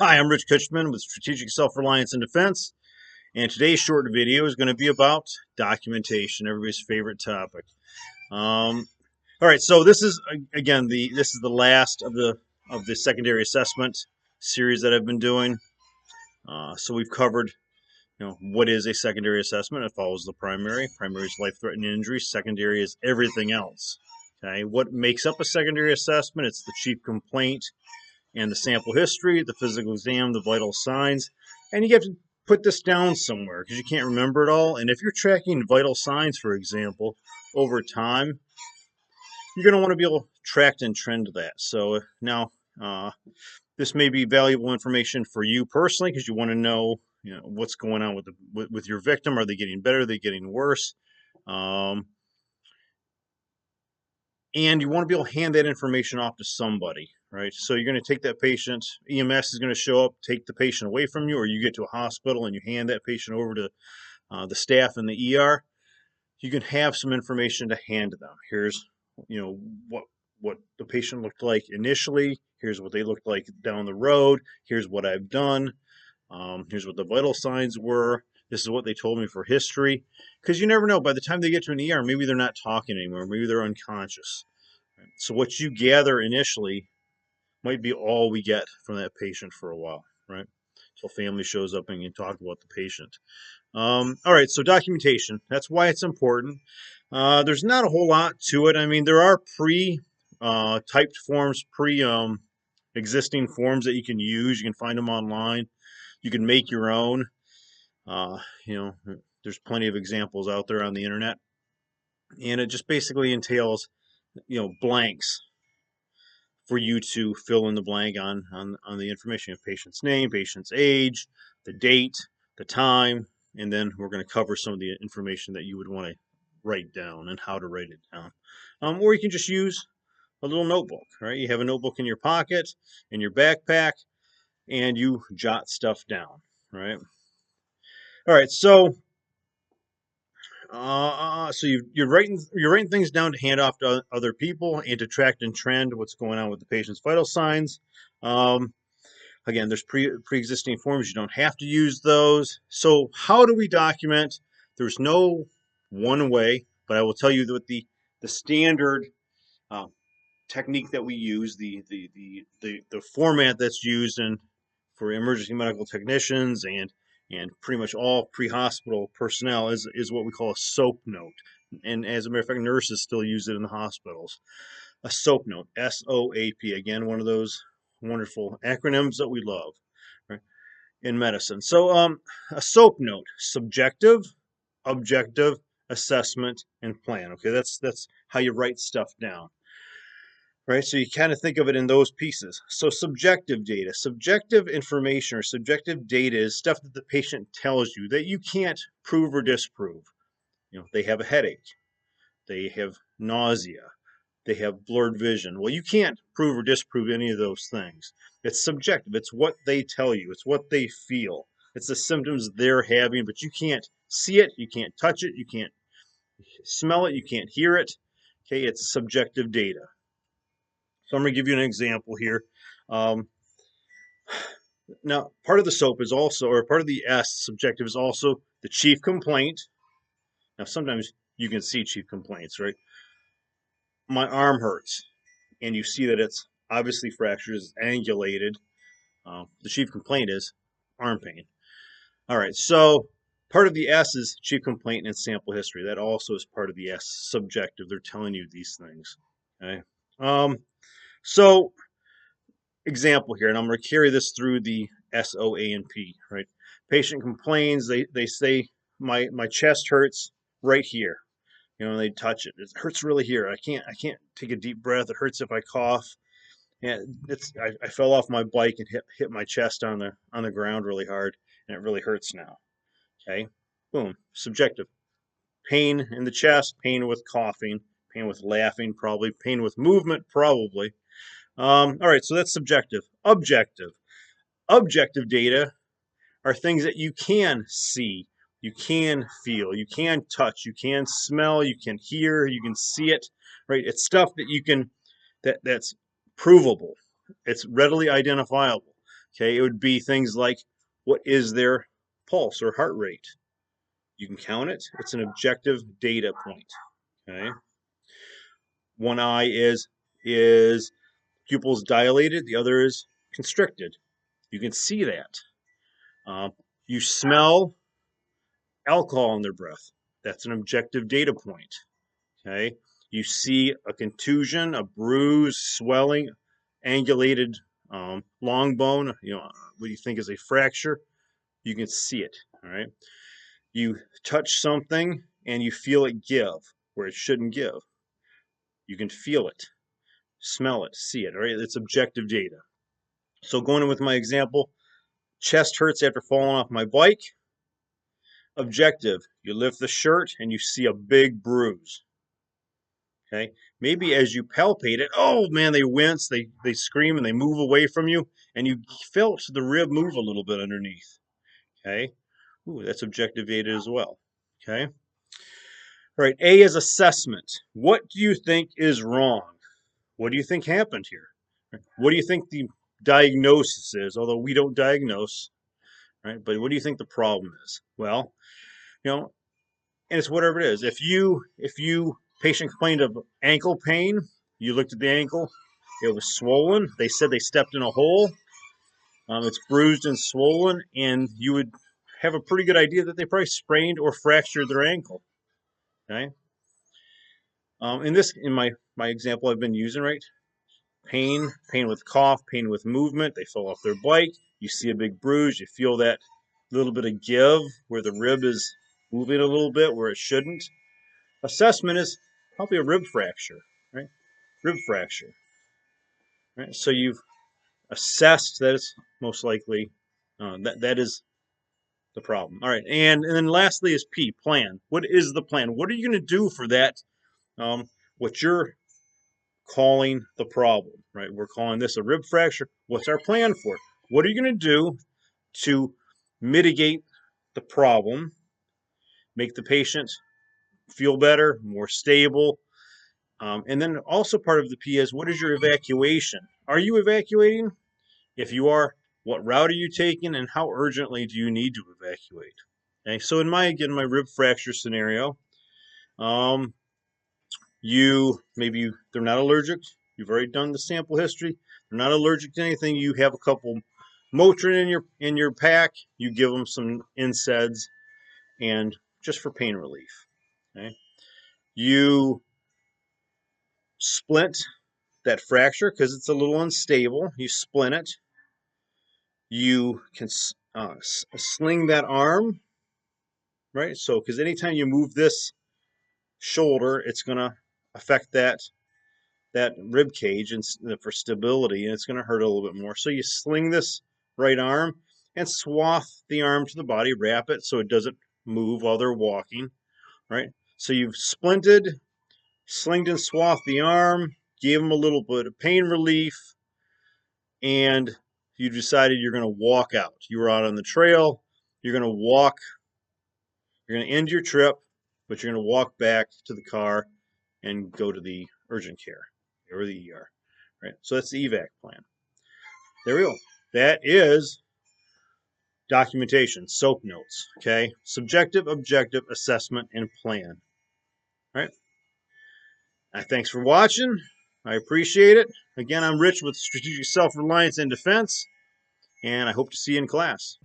Hi, I'm Rich Kutchman with Strategic Self-Reliance and Defense, and today's short video is going to be about documentation, everybody's favorite topic. All right, so this is again this is the last of the secondary assessment series that I've been doing. So we've covered, what is a secondary assessment? It follows the primary. Primary is life-threatening injury. Secondary is everything else. Okay, what makes up a secondary assessment? It's the chief complaint and the sample history, the physical exam, the vital signs, and you have to put this down somewhere because you can't remember it all. And if you're tracking vital signs, for example, over time, you're going to want to be able to track and trend that. So now, this may be valuable information for you personally because you want to know, what's going on with your victim. Are they getting better? Are they getting worse? Um, and you want to be able to hand that information off to somebody, right? So you're going to take that patient, EMS is going to show up, take the patient away from you, or you get to a hospital and you hand that patient over to the staff in the ER. You can have some information to hand to them. Here's, you know, what the patient looked like initially. Here's what they looked like down the road. Here's what I've done. Here's what the vital signs were. This is what they told me for history. Because you never know. By the time they get to an ER, maybe they're not talking anymore. Maybe they're unconscious. So what you gather initially might be all we get from that patient for a while, right? Until family shows up and you talk about the patient. All right, so documentation. That's why it's important. There's not a whole lot to it. I mean, there are pre-typed forms, existing forms that you can use. You can find them online. You can make your own. Uh, you know, there's plenty of examples out there on the internet, and it just basically entails, blanks for you to fill in the blank on the information of patient's name, patient's age, the date, the time, and then we're going to cover some of the information that you would want to write down and how to write it down. Or you can just use a little notebook, right? You have a notebook in your pocket, in your backpack, and you jot stuff down, right? All right, so you're writing things down to hand off to other people and to track and trend what's going on with the patient's vital signs. Um, Again, there's pre-existing forms. You don't have to use those. So how do we document? There's no one way, but I will tell you that the standard uh, technique that we use, the format that's used for emergency medical technicians and pretty much all pre-hospital personnel is what we call a SOAP note. And as a matter of fact, nurses still use it in the hospitals. A SOAP note, SOAP. Again, one of those wonderful acronyms that we love, right, in medicine. So, a SOAP note: subjective, objective, assessment, and plan. Okay, that's how you write stuff down, right? So you kind of think of it in those pieces. So subjective data, subjective information, or subjective data is stuff that the patient tells you that you can't prove or disprove. They have a headache, they have nausea, they have blurred vision. Well, you can't prove or disprove any of those things. It's subjective. It's what they tell you. It's what they feel. It's the symptoms they're having, but you can't see it, you can't touch it, you can't smell it, you can't hear it. Okay, it's subjective data. So I'm going to give you an example here. Um, Now, part of the SOAP is also, or part of the S subjective is also the chief complaint. Now, sometimes you can see chief complaints, right? My arm hurts, and you see that it's obviously fractured, it's angulated. The chief complaint is arm pain. All right, so part of the S is chief complaint and sample history. That also is part of the S subjective. They're telling you these things. Okay. Um, so example here, and I'm going to carry this through the S, O, A, and P, right? Patient complains, they say, my chest hurts right here. They touch it. It hurts really here. I can't take a deep breath. It hurts if I cough. And I fell off my bike and hit my chest on the ground really hard, and it really hurts now. Okay? Boom. Subjective. Pain in the chest, pain with coughing, pain with laughing, probably, pain with movement, probably. All right, so that's subjective. Objective. Objective data are things that you can see, you can feel, you can touch, you can smell, you can hear, you can see it, right? It's stuff that you can that's provable. It's readily identifiable. Okay, it would be things like, what is their pulse or heart rate? You can count it. It's an objective data point. Okay, one eye is pupils dilated, the other is constricted. You can see that. You smell alcohol in their breath. That's an objective data point. Okay, you see a contusion, a bruise, swelling, angulated long bone. What you think is a fracture. You can see it. All right. You touch something and you feel it give where it shouldn't give. You can feel it, smell it, see it. All right. It's objective data. So going in with my example, chest hurts after falling off my bike. Objective, you lift the shirt and you see a big bruise. Okay, maybe as you palpate it, oh man, they wince, they scream, and they move away from you, and you felt the rib move a little bit underneath. Okay, ooh, that's objective data as well. Okay, all right. A is assessment. What do you think is wrong? What do you think happened here? What do you think the diagnosis is? Although we don't diagnose, right? But what do you think the problem is? Well, you know, and it's whatever it is. If you patient complained of ankle pain, you looked at the ankle, it was swollen. They said they stepped in a hole. It's bruised and swollen, and you would have a pretty good idea that they probably sprained or fractured their ankle. Okay. In my example I've been using, right? Pain with cough, pain with movement. They fell off their bike. You see a big bruise. You feel that little bit of give where the rib is moving a little bit where it shouldn't. Assessment is probably a rib fracture, right? Rib fracture, right? So you've assessed that it's most likely that is the problem. All right, and then lastly is P, plan. What is the plan? What are you going to do for that? What you're calling the problem, right? We're calling this a rib fracture. What's our plan for it? What are you going to do to mitigate the problem, make the patient feel better, more stable? And then also part of the P is, what is your evacuation? Are you evacuating? If you are, what route are you taking, and how urgently do you need to evacuate? Okay, so in my rib fracture scenario, um, they're not allergic. You've already done the sample history. They're not allergic to anything. You have a couple Motrin in your pack. You give them some NSAIDs, and just for pain relief. Okay, you splint that fracture because it's a little unstable. You splint it. You can sling that arm, right? So, because anytime you move this shoulder, it's going to affect that rib cage and for stability, and it's going to hurt a little bit more. So you sling this right arm and swath the arm to the body, wrap it so it doesn't move while they're walking, right? So you've splinted, slinged and swathed the arm, gave them a little bit of pain relief, and you decided you're going to walk out. You were out on the trail. You're going to walk. You're going to end your trip, but you're going to walk back to the car and go to the urgent care or the ER. Right? So that's the evac plan. There we go. That is documentation, SOAP notes. Okay, subjective, objective, assessment, and plan. All right. Thanks for watching. I appreciate it. Again, I'm Rich with Strategic Self-Reliance and Defense, and I hope to see you in class.